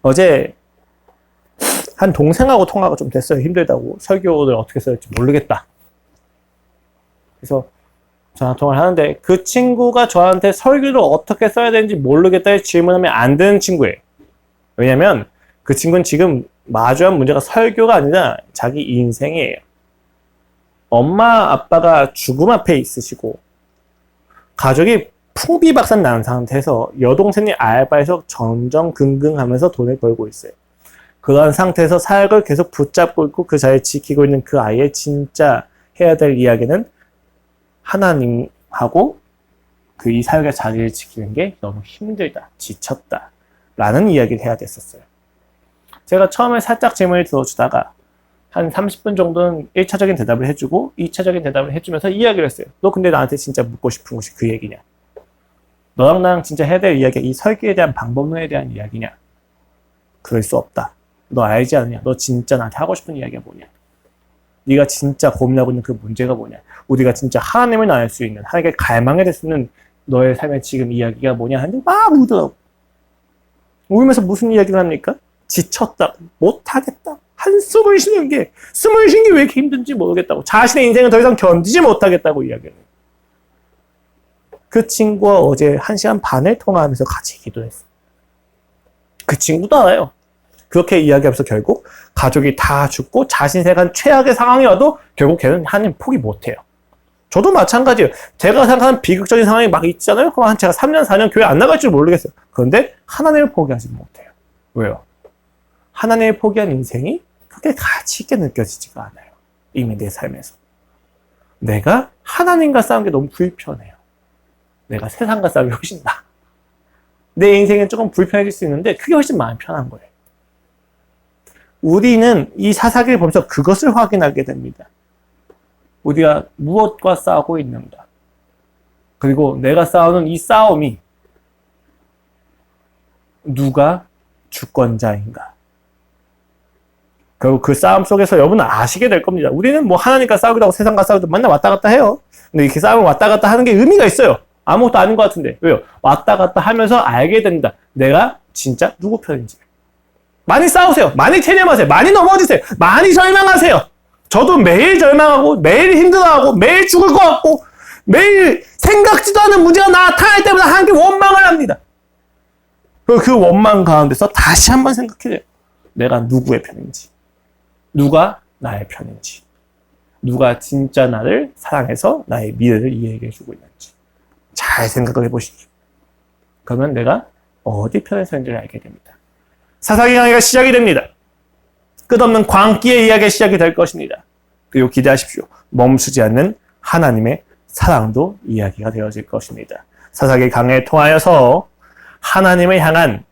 어제 한 동생하고 통화가 좀 됐어요. 힘들다고. 설교를 어떻게 써야 할지 모르겠다. 그래서 전화통화를 하는데 그 친구가 저한테 설교를 어떻게 써야 되는지 모르겠다 질문하면 안 되는 친구예요. 왜냐면 그 친구는 지금 마주한 문제가 설교가 아니라 자기 인생이에요. 엄마 아빠가 죽음 앞에 있으시고 가족이 풍비박산 난 상태에서 여동생이 알바해서 전전긍긍하면서 돈을 벌고 있어요. 그런 상태에서 사역을 계속 붙잡고 있고 그 자리를 지키고 있는 그 아이의 진짜 해야 될 이야기는 하나님하고 그 이 사역의 자리를 지키는 게 너무 힘들다, 지쳤다 라는 이야기를 해야 됐었어요. 제가 처음에 살짝 질문을 들어주다가 한 30분 정도는 1차적인 대답을 해주고 2차적인 대답을 해주면서 이야기를 했어요. 너 근데 나한테 진짜 묻고 싶은 것이 그 얘기냐? 너랑 나랑 진짜 해야 될 이야기가 이 설교에 대한 방법론에 대한 이야기냐? 그럴 수 없다. 너 알지 않느냐? 너 진짜 나한테 하고 싶은 이야기가 뭐냐? 네가 진짜 고민하고 있는 그 문제가 뭐냐? 우리가 진짜 하나님을 알 수 있는, 하나님께 갈망해 될 수 있는 너의 삶의 지금 이야기가 뭐냐? 하는데 막 울더라고. 울면서 무슨 이야기를 합니까? 지쳤다, 못하겠다, 한숨을 쉬는 게, 숨을 쉬는 게 왜 이렇게 힘든지 모르겠다고, 자신의 인생을 더 이상 견디지 못하겠다고 이야기해요. 그 친구와 어제 1시간 반을 통화하면서 같이 기도했어요. 그 친구도 알아요. 그렇게 이야기하면서 결국 가족이 다 죽고 자신 생각한 최악의 상황이 와도 결국 걔는 하나님 포기 못해요. 저도 마찬가지예요. 제가 생각하는 비극적인 상황이 막 있잖아요. 그럼 한 제가 3년, 4년 교회 안 나갈 줄 모르겠어요. 그런데 하나님을 포기하지 못해요. 왜요? 하나님을 포기한 인생이 그렇게 가치 있게 느껴지지가 않아요. 이미 내 삶에서. 내가 하나님과 싸우는 게 너무 불편해요. 내가 세상과 싸우기 훨씬 나아. 내 인생은 조금 불편해질 수 있는데 그게 훨씬 마음이 편한 거예요. 우리는 이 사사기를 보면서 그것을 확인하게 됩니다. 우리가 무엇과 싸우고 있는가? 그리고 내가 싸우는 이 싸움이 누가 주권자인가? 결국 그 싸움 속에서 여러분은 아시게 될 겁니다. 우리는 뭐 하나님과 싸우기도 하고 세상과 싸우기도 맨날 왔다 갔다 해요. 근데 이렇게 싸움을 왔다 갔다 하는 게 의미가 있어요. 아무것도 아닌 것 같은데. 왜요? 왔다 갔다 하면서 알게 된다. 내가 진짜 누구 편인지. 많이 싸우세요. 많이 체념하세요. 많이 넘어지세요. 많이 절망하세요. 저도 매일 절망하고 매일 힘들어하고 매일 죽을 것 같고 매일 생각지도 않은 문제가 나타날 때마다 하나님께 원망을 합니다. 그 원망 가운데서 다시 한번 생각해요. 내가 누구의 편인지. 누가 나의 편인지. 누가 진짜 나를 사랑해서 나의 미래를 이해해 주고 있는지. 잘 생각을 해보시죠. 그러면 내가 어디 편에 서는지를 알게 됩니다. 사사기 강의가 시작이 됩니다. 끝없는 광기의 이야기가 시작이 될 것입니다. 그리고 기대하십시오. 멈추지 않는 하나님의 사랑도 이야기가 되어질 것입니다. 사사기 강의에 통하여서 하나님을 향한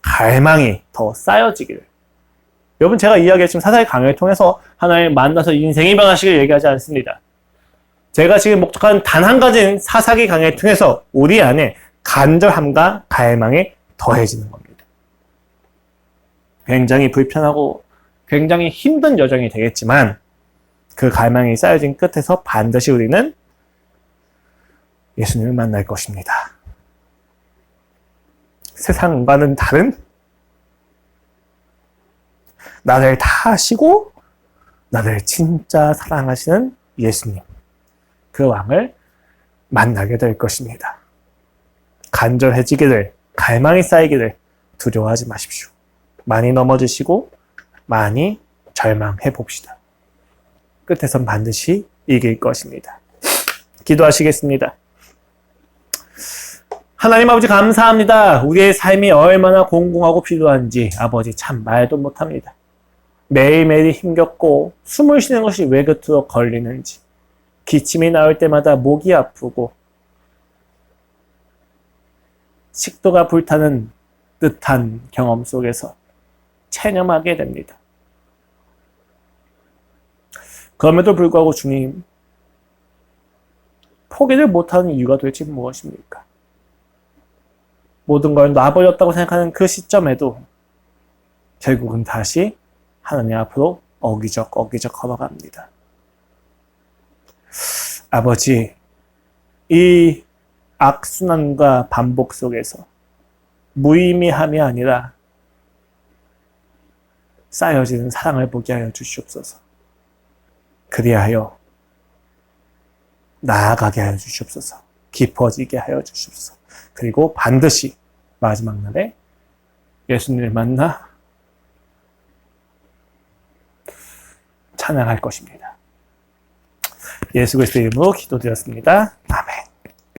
갈망이 더 쌓여지기를. 여러분 제가 이야기했지만 사사기 강의를 통해서 하나님 만나서 인생이 변하시길 얘기하지 않습니다. 제가 지금 목적하는 단 한 가지는 사사기 강의를 통해서 우리 안에 간절함과 갈망이 더해지는 겁니다. 굉장히 불편하고 굉장히 힘든 여정이 되겠지만 그 갈망이 쌓여진 끝에서 반드시 우리는 예수님을 만날 것입니다. 세상과는 다른 나를 다 아시고 나를 진짜 사랑하시는 예수님, 그 왕을 만나게 될 것입니다. 간절해지기를, 갈망이 쌓이기를 두려워하지 마십시오. 많이 넘어지시고 많이 절망해 봅시다. 끝에선 반드시 이길 것입니다. 기도하시겠습니다. 하나님 아버지 감사합니다. 우리의 삶이 얼마나 공공하고 필요한지 아버지 참 말도 못합니다. 매일매일이 힘겹고 숨을 쉬는 것이 왜 그토록 걸리는지, 기침이 나올 때마다 목이 아프고 식도가 불타는 듯한 경험 속에서 체념하게 됩니다. 그럼에도 불구하고 주님, 포기를 못하는 이유가 도대체 무엇입니까? 모든 걸 놔버렸다고 생각하는 그 시점에도 결국은 다시 하나님 앞으로 어기적 걸어갑니다. 아버지, 이 악순환과 반복 속에서 무의미함이 아니라 쌓여지는 사랑을 보게 하여 주시옵소서. 그리하여 나아가게 하여 주시옵소서. 깊어지게 하여 주시옵소서. 그리고 반드시 마지막 날에 예수님을 만나 찬양할 것입니다. 예수 그리스도의 이름으로 기도드렸습니다. 아멘.